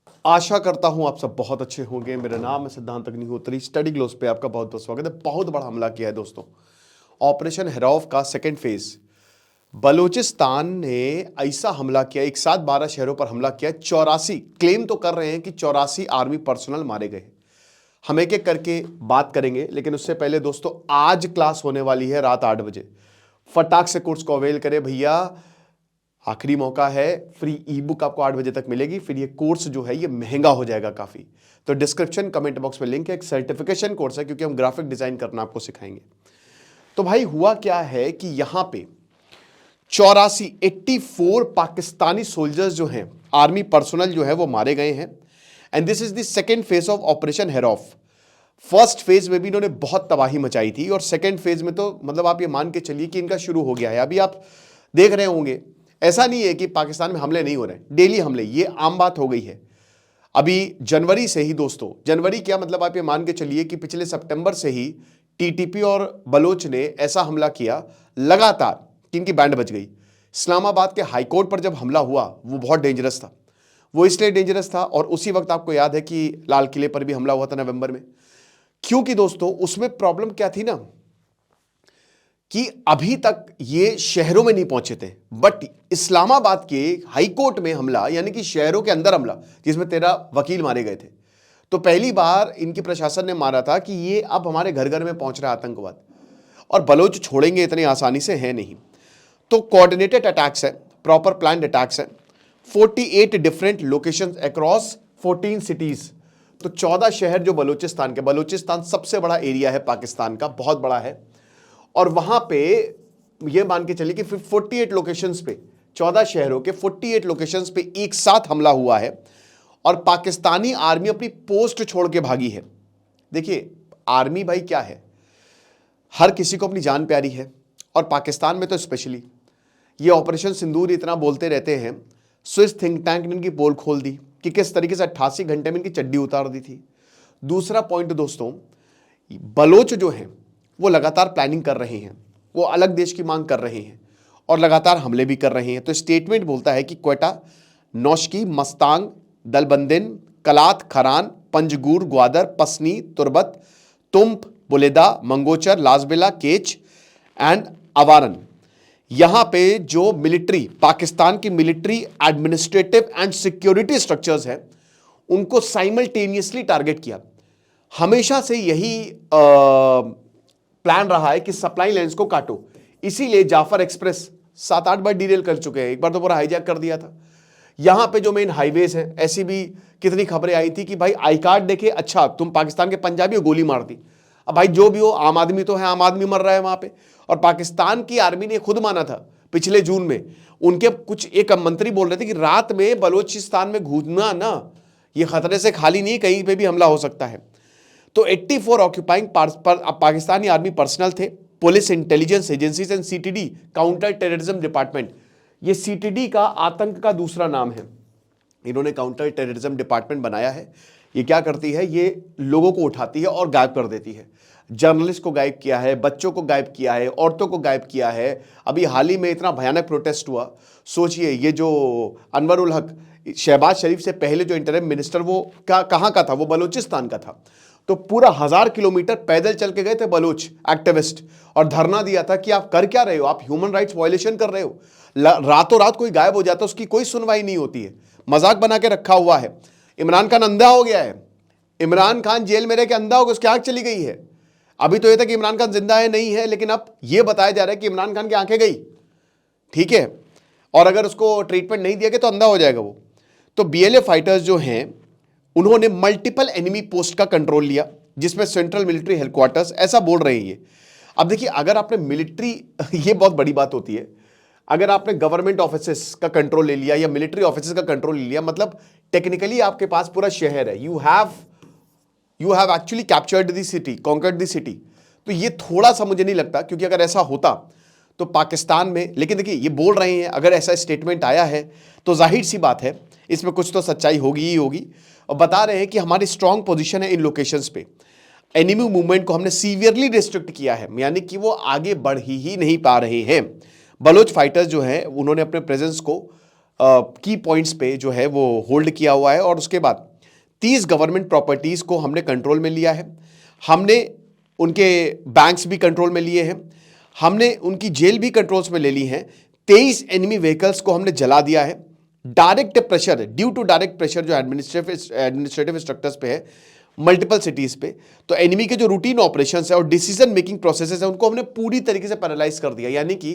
आशा करता हूं आप सब बहुत अच्छे होंगे। मेरा नाम है सिद्धांत अग्निहोत्री। स्टडी ग्लोस पे आपका बहुत बहुत स्वागत है। बहुत बड़ा हमला किया है दोस्तों, ऑपरेशन हेरौफ का सेकंड फेज। बलूचिस्तान ने ऐसा हमला किया, एक साथ 12 शहरों पर हमला किया। 84 क्लेम तो कर रहे हैं कि 84 आर्मी पर्सनल मारे गए। हम एक एक करके बात करेंगे, लेकिन उससे पहले दोस्तों आज क्लास होने वाली है रात 8 बजे। फटाक से कोर्स को अवेल करें भैया, आखिरी मौका है। फ्री ई बुक आपको 8 बजे तक मिलेगी। फिर ये कोर्स जो है ये महंगा हो जाएगा काफ़ी। तो डिस्क्रिप्शन कमेंट बॉक्स में लिंक है। एक सर्टिफिकेशन कोर्स है, क्योंकि हम ग्राफिक डिज़ाइन करना आपको सिखाएंगे। तो भाई हुआ क्या है कि यहां पे 84 पाकिस्तानी सोल्जर्स जो हैं, आर्मी पर्सनल जो है वो मारे गए हैं। And this is the second phase of operation Herof. First phase में भी इन्होंने बहुत तबाही मचाई थी, और सेकेंड फेज में तो मतलब आप ये मान के चलिए कि इनका शुरू हो गया है। अभी आप देख रहे होंगे, ऐसा नहीं है कि पाकिस्तान में हमले नहीं हो रहे, डेली हमले, ये आम बात हो गई है। अभी जनवरी से ही दोस्तों, जनवरी क्या मतलब आप ये मान के चलिए कि पिछले सितंबर से ही टीटीपी और बलोच ने ऐसा हमला किया लगातार कि इनकी बैंड बज गई। इस्लामाबाद के हाईकोर्ट पर जब हमला हुआ वो बहुत डेंजरस था। वो इसलिए डेंजरस था, और उसी वक्त आपको याद है कि लाल किले पर भी हमला हुआ था नवंबर में। क्योंकि दोस्तों उसमें प्रॉब्लम क्या थी ना, कि अभी तक ये शहरों में नहीं पहुंचे थे, बट इस्लामाबाद के हाईकोर्ट में हमला, यानी कि शहरों के अंदर हमला, जिसमें 13 वकील मारे गए थे। तो पहली बार इनकी प्रशासन ने मारा था कि ये अब हमारे घर घर में पहुंच रहा है आतंकवाद, और बलोच छोड़ेंगे इतनी आसानी से है नहीं। तो कोऑर्डिनेटेड अटैक्स है, प्रॉपर प्लान्ड अटैक्स है। 48 डिफरेंट लोकेशंस अक्रॉस 14 सिटीज। तो 14 शहर जो बलूचिस्तान के, बलूचिस्तान सबसे बड़ा एरिया है पाकिस्तान का, बहुत बड़ा है। और वहां पे ये मान के चलिए कि 48 लोकेशंस पे, 14 शहरों के 48 लोकेशंस पे एक साथ हमला हुआ है, और पाकिस्तानी आर्मी अपनी पोस्ट छोड़ के भागी है। देखिए आर्मी भाई क्या है, हर किसी को अपनी जान प्यारी है, और पाकिस्तान में तो स्पेशली। ये ऑपरेशन सिंदूर इतना बोलते रहते हैं, स्विस थिंक टैंक ने इनकी पोल खोल दी कि किस तरीके से 88 घंटे में इनकी चड्डी उतार दी थी। दूसरा पॉइंट दोस्तों, बलोच जो हैं वो लगातार प्लानिंग कर रहे हैं, वो अलग देश की मांग कर रहे हैं, और लगातार हमले भी कर रहे हैं। तो स्टेटमेंट बोलता है कि क्वेटा, नौशकी, मस्तांग, दलबंदिन, कलात, खरान, पंजगूर, ग्वादर, पसनी, तुर्बत, तुम्प, बुलेदा, मंगोचर, लाजबिला, केच एंड अवारन, यहां पे जो मिलिट्री, पाकिस्तान की military, administrative and security structures हैं, उनको साइमल्टेनियसली टारगेट किया। हमेशा से यही प्लान रहा है कि सप्लाई लाइंस को काटो। इसीलिए जाफर एक्सप्रेस 7-8 बार डीरेल कर चुके हैं, एक बार तो पूरा हाईजैक कर दिया था। यहां पे जो मेन हाईवेज हैं, ऐसी भी कितनी खबरें आई थी कि भाई आई कार्ड देखे, अच्छा तुम पाकिस्तान के पंजाबी हो, गोली मार दी। अब भाई जो भी हो, आम आदमी तो है, आम आदमी मर रहा है वहां पे। और पाकिस्तान की आर्मी ने खुद माना था पिछले जून में, उनके कुछ एक मंत्री बोल रहे थे कि रात में बलोचिस्तान में घूमना ना, ये खतरे से खाली नहीं, कहीं पे भी हमला हो सकता है। तो 84 ऑक्यूपाइंग पाकिस्तानी आर्मी पर्सनल थे, police, intelligence agencies and CTD, counter terrorism department. ये सीटीडी का आतंक का दूसरा नाम है। इन्होंने काउंटर टेररिज्म डिपार्टमेंट बनाया है। ये क्या करती है, ये लोगों को उठाती है और गायब कर देती है। जर्नलिस्ट को गायब किया है, बच्चों को गायब किया है, औरतों को गायब किया है। अभी हाल ही में इतना भयानक प्रोटेस्ट हुआ, सोचिए, ये जो अनवर उल हक, शहबाज शरीफ से पहले जो इंटरिम मिनिस्टर, वो कहाँ का था, वो बलूचिस्तान का था। तो पूरा 1000 किलोमीटर पैदल चल के गए थे बलोच एक्टिविस्ट, और धरना दिया था कि आप कर क्या रहे हो, आप ह्यूमन राइट्स वायलेशन कर रहे हो। रातों रात कोई गायब हो जाता है, उसकी कोई सुनवाई नहीं होती है, मजाक बना के रखा हुआ है। इमरान खान अंधा हो गया है, इमरान खान जेल में रह के अंधा हो गया, उसकी आंख चली गई है। अभी तो यह था कि इमरान खान जिंदा है, नहीं है, लेकिन अब यह बताया जा रहा है कि इमरान खान की आंखें गई, ठीक है, और अगर उसको ट्रीटमेंट नहीं दिया गया तो अंधा हो जाएगा वो। तो बीएलए फाइटर्स जो हैं, उन्होंने मल्टीपल एनिमी पोस्ट का कंट्रोल लिया, जिसमें सेंट्रल मिलिट्री हेडक्वार्टर्स, ऐसा बोल रहे हैं ये। अब देखिए, अगर आपने मिलिट्री ये बहुत बड़ी बात होती है, अगर आपने गवर्नमेंट ऑफिसेस का कंट्रोल ले लिया या मिलिट्री ऑफिसेस का कंट्रोल ले लिया, मतलब टेक्निकली आपके पास पूरा शहर है, you have actually captured the city, conquered the city. तो ये थोड़ा सा मुझे नहीं लगता, क्योंकि अगर ऐसा होता तो पाकिस्तान में, लेकिन देखिए ये बोल रहे हैं, अगर ऐसा स्टेटमेंट आया है तो जाहिर सी बात है इसमें कुछ तो सच्चाई होगी ही होगी। और बता रहे हैं कि हमारी स्ट्रांग पोजीशन है इन लोकेशंस पे, एनिमी मूवमेंट को हमने सीवियरली रिस्ट्रिक्ट किया है, यानी कि वो आगे बढ़ ही नहीं पा रहे हैं। बलोच फाइटर्स जो हैं, उन्होंने अपने प्रेजेंस को की पॉइंट्स पे जो है वो होल्ड किया हुआ है। और उसके बाद 30 गवर्नमेंट प्रॉपर्टीज को हमने कंट्रोल में लिया है, हमने उनके बैंक्स भी कंट्रोल में लिए हैं, हमने उनकी जेल भी कंट्रोल्स में ले ली है, 23 एनिमी व्हीकल्स को हमने जला दिया है। Direct pressure, due to direct pressure जो एडमिनिस्ट्रेटिव स्ट्रक्चर्स पे है मल्टीपल सिटीज पे, तो एनिमी के जो रूटीन ऑपरेशंस है और डिसीजन मेकिंग प्रोसेसेस है उनको हमने पूरी तरीके से पैरालाइज कर दिया। यानी कि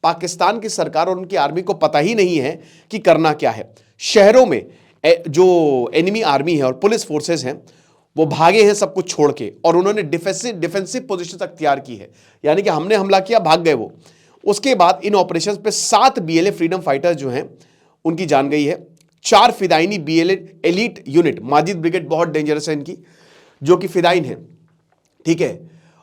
पाकिस्तान की सरकार और उनकी आर्मी को पता ही नहीं है कि करना क्या है। शहरों में जो एनिमी आर्मी है और पुलिस फोर्सेस हैं वो भागे हैं सब कुछ छोड़ के, और उन्होंने डिफेंसिव पोजीशन अख्तियार की है। यानी कि हमने हमला किया, भाग गए वो। उसके बाद इन ऑपरेशंस पे 7 बीएलए फ्रीडम फाइटर्स जो हैं उनकी जान गई है, 4 फिदाइनी BLA elite unit, Majeed brigade बहुत डेंजरस है इनकी, जो कि फिदाइन है, ठीक है।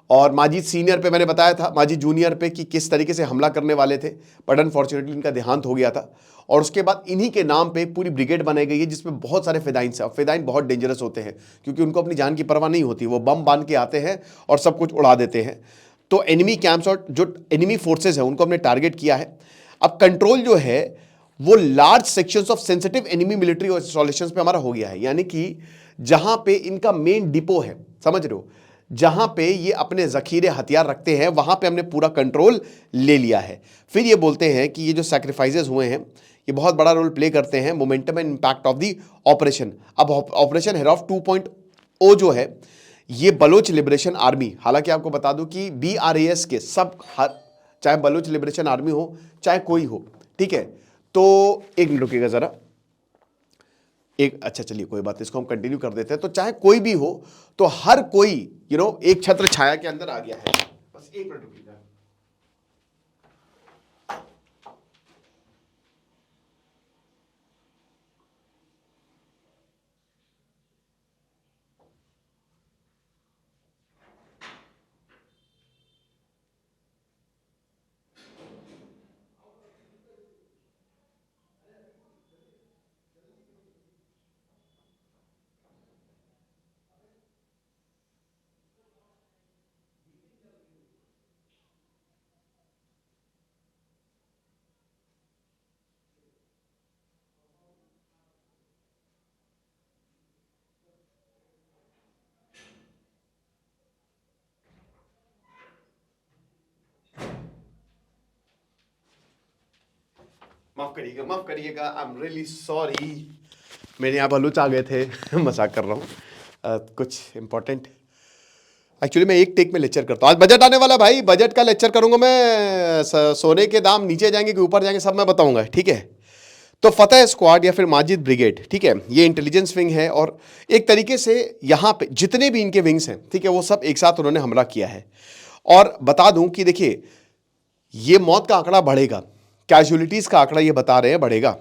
और माजिद सीनियर पे मैंने बताया था, माजिद जूनियर पे कि किस तरीके से हमला करने वाले थे, बट अनफॉर्चुनेटली इनका देहांत हो गया था। और उसके बाद इन्हीं के नाम पे पूरी ब्रिगेड बनाई गई है जिसमें बहुत सारे फिदाइन हैं। फिदाइन बहुत डेंजरस होते हैं क्योंकि उनको अपनी जान की परवाह नहीं होती, वो बम बांध के आते हैं और सब कुछ उड़ा देते हैं। तो एनिमी कैंप्स और जो एनिमी फोर्सेज है उनको हमने टारगेट किया है। अब कंट्रोल जो है वो large sections of sensitive enemy military installations पे हमारा हो गया है। यानी कि जहां पे इनका मेन डिपो है, समझ रहे हो, जहां पे ये अपने जखीरे हथियार रखते हैं वहां पे हमने पूरा कंट्रोल ले लिया है। फिर ये बोलते हैं कि ये जो सैक्रिफाइसेस हुए हैं ये बहुत बड़ा रोल प्ले करते हैं momentum and impact of the operation. अब ऑपरेशन हेरॉफ 2.0 जो है ये बलोच लिबरेशन आर्मी, हालांकि आपको बता दूं कि BRAS के सब, चाहे बलोच लिबरेशन आर्मी हो चाहे कोई हो, ठीक है। तो एक मिनट रुकिएगा जरा, अच्छा चलिए कोई बात, इसको हम कंटिन्यू कर देते हैं। तो चाहे कोई भी हो तो हर कोई एक छत्र छाया के अंदर आ गया है। बस एक मिनट रुकिएगा। माफ करिएगा, आई एम रियली सॉरी, मेरे यहाँ बलूच आ गए थे मजाक कर रहा हूँ। कुछ इंपॉर्टेंट, एक्चुअली मैं एक टेक में लेक्चर करता हूँ। आज बजट आने वाला भाई, बजट का लेक्चर करूंगा मैं। सोने के दाम नीचे जाएंगे कि ऊपर जाएंगे सब मैं बताऊंगा, ठीक है। तो फतेह स्क्वाड या फिर माजिद ब्रिगेड, ठीक है, ये इंटेलिजेंस विंग है और एक तरीके से यहाँ पे जितने भी इनके विंग्स हैं, ठीक है, वो सब एक साथ उन्होंने हमला किया है। और बता दूं कि देखिए ये मौत का आंकड़ा बढ़ेगा, कैजुअलिटीज का आंकड़ा ये बता रहे हैं बढ़ेगा।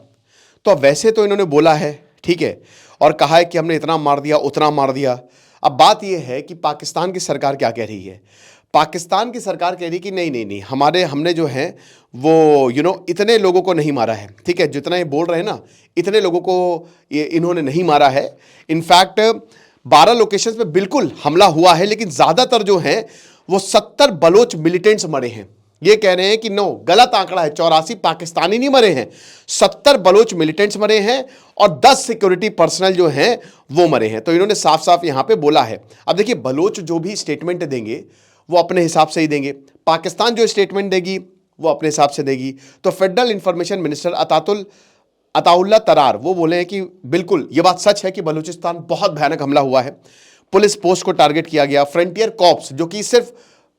तो वैसे तो इन्होंने बोला है, ठीक है, और कहा है कि हमने इतना मार दिया उतना मार दिया। अब बात यह है कि पाकिस्तान की सरकार क्या कह रही है। पाकिस्तान की सरकार कह रही है कि नहीं नहीं नहीं, हमने जो है वो इतने लोगों को नहीं मारा है, ठीक है, जितना ये बोल रहे हैं ना इतने लोगों को ये इन्होंने नहीं मारा है। इनफैक्ट 12 लोकेशंस पे बिल्कुल हमला हुआ है, लेकिन ज्यादातर जो है वो 70 बलोच मिलिटेंट्स मरे हैं। ये कह रहे हैं कि नो, गलत आंकड़ा है, 84 पाकिस्तानी नहीं मरे हैं, 70 बलोच मिलिटेंट्स मरे हैं और 10 सिक्योरिटी पर्सनल जो हैं वो मरे हैं। तो इन्होंने साफ साफ यहां पे बोला है। अब देखिए बलोच जो भी स्टेटमेंट देंगे वो अपने हिसाब से ही देंगे, पाकिस्तान जो स्टेटमेंट देगी वो अपने हिसाब से देगी। तो फेडरल इंफॉर्मेशन मिनिस्टर अताउल्ला तरार वो बोले हैं कि बिल्कुल ये बात सच है कि बलूचिस्तान बहुत भयानक हमला हुआ है, पुलिस पोस्ट को टारगेट किया गया, फ्रंटियर कॉर्प्स जो कि सिर्फ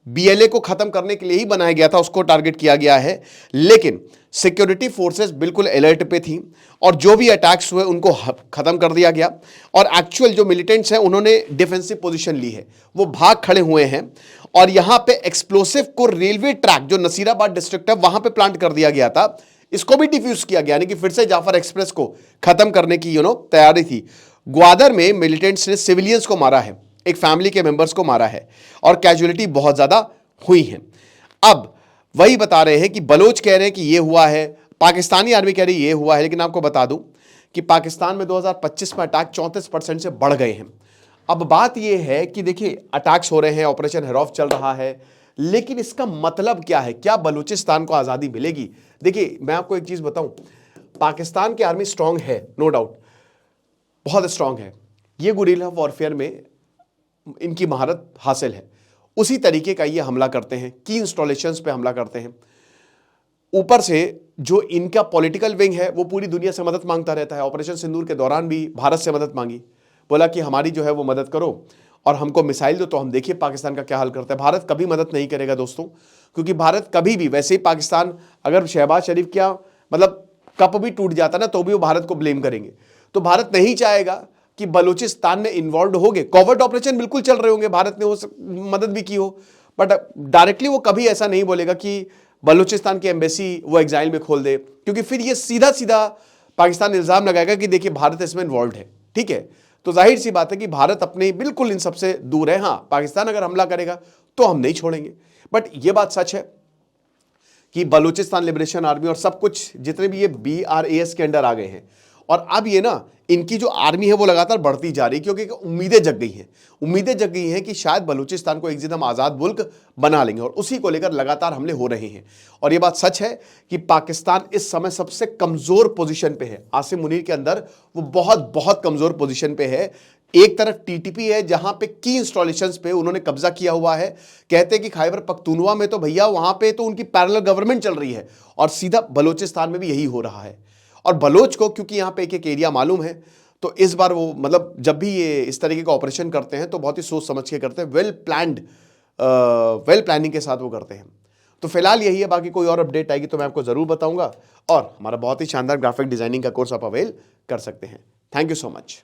बीएलए को खत्म करने के लिए ही बनाया गया था उसको टारगेट किया गया है, लेकिन सिक्योरिटी फोर्सेस बिल्कुल अलर्ट पे थी और जो भी अटैक्स हुए उनको खत्म कर दिया गया। और एक्चुअल जो मिलिटेंट्स हैं उन्होंने डिफेंसिव पोजीशन ली है, वो भाग खड़े हुए हैं और यहां पे एक्सप्लोसिव को रेलवे ट्रैक जो नसीराबाद डिस्ट्रिक्ट है वहां पे प्लांट कर दिया गया था, इसको भी डिफ्यूज किया गया, यानी कि फिर से जाफर एक्सप्रेस को खत्म करने की तैयारी थी। ग्वादर में मिलिटेंट्स ने सिविलियंस को मारा है, एक फैमिली के मेंबर्स को मारा है और कैजुअलिटी बहुत ज्यादा हुई है। अब वही बता रहे हैं कि बलोच कह रहे हैं कि ये हुआ है, पाकिस्तानी आर्मी कह रही है ये हुआ है, लेकिन आपको बता दूं कि पाकिस्तान में 2025 में अटैक 34% से बढ़ गए हैं। अब बात यह है कि देखिए अटैक्स हो रहे हैं, ऑपरेशन हेरौफ चल रहा है, लेकिन इसका मतलब क्या है, क्या बलूचिस्तान को आजादी मिलेगी? देखिए मैं आपको एक चीज बताऊं, पाकिस्तान की आर्मी स्ट्रांग है, नो डाउट, बहुत स्ट्रांग है। ये गुरिल्ला वॉरफेयर में इनकी महारत हासिल है। उसी तरीके का ये हमला करते हैं, की इंस्टॉलेशंस पे हमला करते हैं। ऊपर से जो इनका पॉलिटिकल विंग है वो पूरी दुनिया से मदद मांगता रहता है। ऑपरेशन सिंदूर के दौरान भी भारत से मदद मांगी, बोला कि हमारी जो है वो मदद करो और हमको मिसाइल दो। तो हम देखिए पाकिस्तान का क्या हाल करता है। भारत कभी मदद नहीं करेगा दोस्तों, क्योंकि भारत कभी भी, वैसे ही पाकिस्तान अगर शहबाज शरीफ क्या मतलब कप भी टूट जाता ना तो भी वो भारत को ब्लेम करेंगे। तो भारत नहीं चाहेगा कि बलूचिस्तान में इन्वॉल्व हो गए। कॉवर्ट ऑपरेशन बिल्कुल चल रहे होंगे, भारत ने वो मदद भी की हो, बट डायरेक्टली वो कभी ऐसा नहीं बोलेगा कि बलूचिस्तान की एम्बेसी वो एग्जाइल में खोल दे, क्योंकि फिर ये सीधा सीधा पाकिस्तान इल्जाम लगाएगा कि देखिए भारत इसमें इन्वॉल्व है। ठीक है, तो जाहिर सी बात है कि भारत अपने बिल्कुल इन सबसे दूर है। हाँ, पाकिस्तान अगर हमला करेगा तो हम नहीं छोड़ेंगे, बट ये बात सच है कि बलूचिस्तान लिबरेशन आर्मी और सब कुछ जितने भी ये BRAS के अंडर आ गए हैं, और अब ये ना इनकी जो आर्मी है वो लगातार बढ़ती जा रही है, क्योंकि उम्मीदें जग गई हैं। उम्मीदें जग गई हैं कि शायद बलूचिस्तान को एक दिन हम आज़ाद मुल्क बना लेंगे, और उसी को लेकर लगातार हमले हो रहे हैं। और ये बात सच है कि पाकिस्तान इस समय सबसे कमज़ोर पोजीशन पे है। आसिम मुनीर के अंदर वो बहुत बहुत कमज़ोर पोजीशन पे है। एक तरफ TTP है जहां पे की इंस्टॉलेशंस पे उन्होंने कब्जा किया हुआ है। कहते हैं कि खैबर पख्तूनवा में तो भैया वहां पे तो उनकी पैरेलल गवर्नमेंट चल रही है, और सीधा बलूचिस्तान में भी यही हो रहा है। और बलोच को क्योंकि यहाँ पे एक एरिया मालूम है, तो इस बार वो मतलब जब भी ये इस तरीके का ऑपरेशन करते हैं तो बहुत ही सोच समझ के करते हैं, वेल प्लानिंग के साथ वो करते हैं। तो फिलहाल यही है, बाकी कोई और अपडेट आएगी तो मैं आपको ज़रूर बताऊंगा। और हमारा बहुत ही शानदार ग्राफिक डिजाइनिंग का कोर्स आप अवेल कर सकते हैं। Thank you so much.